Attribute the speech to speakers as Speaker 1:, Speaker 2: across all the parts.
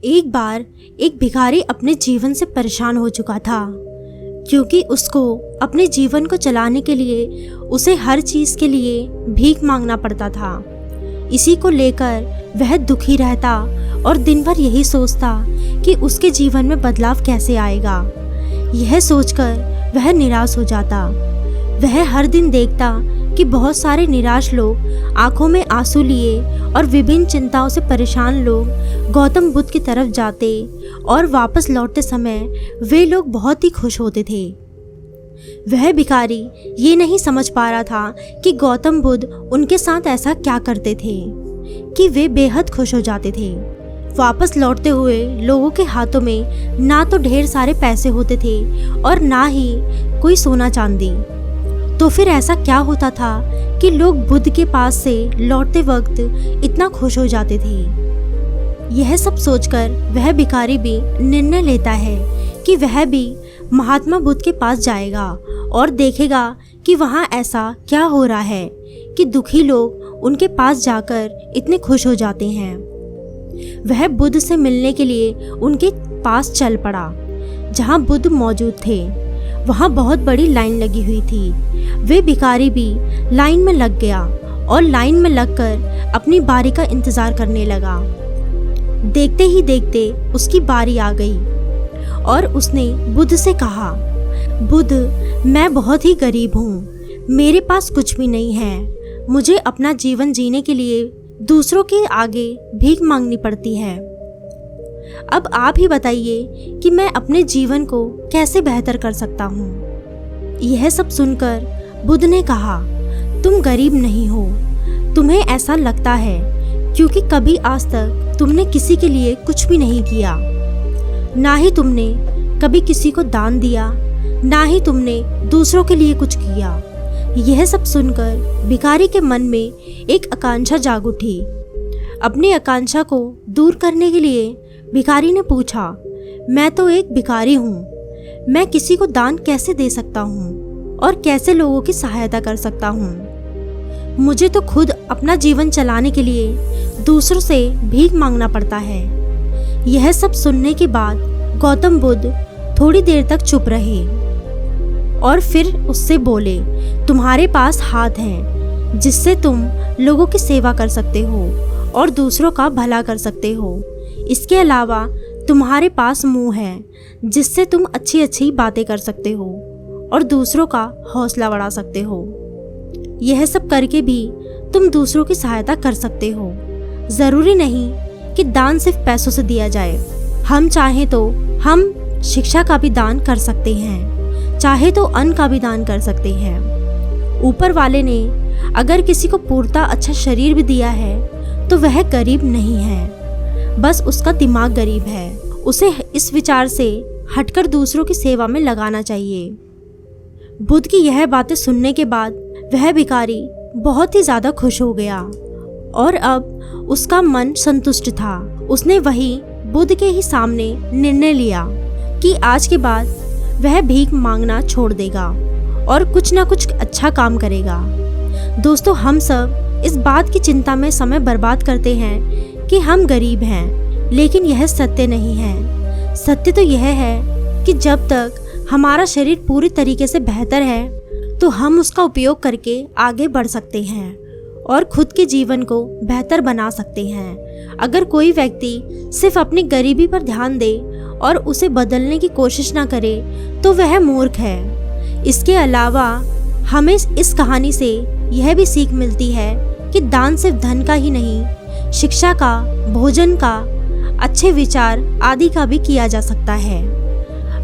Speaker 1: एक बार एक भिखारी अपने जीवन से परेशान हो चुका था, क्योंकि उसको अपने जीवन को चलाने के लिए उसे हर चीज़ के लिए भीख मांगना पड़ता था। इसी को लेकर वह दुखी रहता और दिन भर यही सोचता कि उसके जीवन में बदलाव कैसे आएगा। यह सोचकर वह निराश हो जाता। वह हर दिन देखता कि बहुत सारे निराश लोग आंखों में आंसू लिए और विभिन्न चिंताओं से परेशान लोग गौतम बुद्ध की तरफ जाते और वापस लौटते समय वे लोग बहुत ही खुश होते थे। वह भिखारी ये नहीं समझ पा रहा था कि गौतम बुद्ध उनके साथ ऐसा क्या करते थे कि वे बेहद खुश हो जाते थे। वापस लौटते हुए लोगों के हाथों में ना तो ढेर सारे पैसे होते थे और ना ही कोई सोना चांदी। तो फिर ऐसा क्या होता था कि लोग बुद्ध के पास से लौटते वक्त इतना खुश हो जाते थे। यह सब सोचकर वह भिखारी भी निर्णय लेता है कि वह भी महात्मा बुद्ध के पास जाएगा और देखेगा कि वहाँ ऐसा क्या हो रहा है कि दुखी लोग उनके पास जाकर इतने खुश हो जाते हैं। वह बुद्ध से मिलने के लिए उनके पास चल पड़ा। जहाँ बुद्ध मौजूद थे वहाँ बहुत बड़ी लाइन लगी हुई थी। वे भिखारी भी लाइन में लग गया और लाइन में लगकर अपनी बारी का इंतज़ार करने लगा। देखते ही देखते उसकी बारी आ गई और उसने बुद्ध से कहा, बुद्ध, मैं बहुत ही गरीब हूँ, मेरे पास कुछ भी नहीं है। मुझे अपना जीवन जीने के लिए दूसरों के आगे भीख मांगनी पड़ती है। अब आप ही बताइए कि मैं अपने जीवन को कैसे बेहतर कर सकता हूँ। यह सब सुनकर बुद्ध ने कहा, तुम गरीब नहीं हो, तुम्हें ऐसा लगता है क्योंकि कभी आज तक तुमने किसी के लिए कुछ भी नहीं किया। ना ही तुमने कभी किसी को दान दिया, ना ही तुमने दूसरों के लिए कुछ किया। यह सब सुनकर भिखारी के मन में एक आकांक्षा जाग उठी। अपनी आकांक्षा को दूर करने के लिए भिखारी ने पूछा, मैं तो एक भिखारी हूँ, मैं किसी को दान कैसे दे सकता हूँ और कैसे लोगों की सहायता कर सकता हूँ। मुझे तो खुद अपना जीवन चलाने के लिए दूसरों से भीख मांगना पड़ता है। यह सब सुनने के बाद गौतम बुद्ध थोड़ी देर तक चुप रहे और फिर उससे बोले, तुम्हारे पास हाथ हैं जिससे तुम लोगों की सेवा कर सकते हो और दूसरों का भला कर सकते हो। इसके अलावा तुम्हारे पास मुंह है जिससे तुम अच्छी अच्छी बातें कर सकते हो और दूसरों का हौसला बढ़ा सकते हो। यह सब करके भी तुम दूसरों की सहायता कर सकते हो। ज़रूरी नहीं कि दान सिर्फ पैसों से दिया जाए। हम चाहें तो हम शिक्षा का भी दान कर सकते हैं, चाहे तो अन्न का भी दान कर सकते हैं। ऊपर वाले ने अगर किसी को पूर्णतः अच्छा शरीर भी दिया है तो वह गरीब नहीं है, बस उसका दिमाग गरीब है। उसे इस विचार से हटकर दूसरों की सेवा में लगाना चाहिए। बुद्ध की यह बातें सुनने के बाद वह भिखारी बहुत ही ज़्यादा खुश हो गया और अब उसका मन संतुष्ट था। उसने वही बुद्ध के ही सामने निर्णय लिया कि आज के बाद वह भीख मांगना छोड़ देगा और कुछ ना कुछ अच्छा काम करेगा। दोस्तों, हम सब इस बात की चिंता में समय बर्बाद करते हैं कि हम गरीब हैं, लेकिन यह सत्य नहीं है। सत्य तो यह है कि जब तक हमारा शरीर पूरी तरीके से बेहतर है तो हम उसका उपयोग करके आगे बढ़ सकते हैं और खुद के जीवन को बेहतर बना सकते हैं। अगर कोई व्यक्ति सिर्फ अपनी गरीबी पर ध्यान दे और उसे बदलने की कोशिश ना करे तो वह मूर्ख है। इसके अलावा हमें इस कहानी से यह भी सीख मिलती है कि दान सिर्फ धन का ही नहीं, शिक्षा का, भोजन का, अच्छे विचार आदि का भी किया जा सकता है।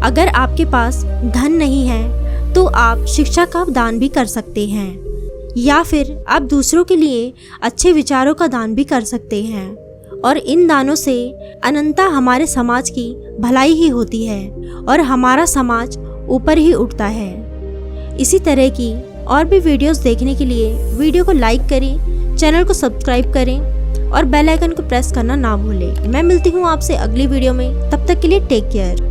Speaker 1: अगर आपके पास धन नहीं है तो आप शिक्षा का दान भी कर सकते हैं या फिर आप दूसरों के लिए अच्छे विचारों का दान भी कर सकते हैं और इन दानों से अनंता हमारे समाज की भलाई ही होती है और हमारा समाज ऊपर ही उठता है। इसी तरह की और भी वीडियोस देखने के लिए वीडियो को लाइक करें, चैनल को सब्सक्राइब करें और बेल आइकन को प्रेस करना ना भूलें। मैं मिलती हूँ आपसे अगली वीडियो में, तब तक के लिए टेक केयर।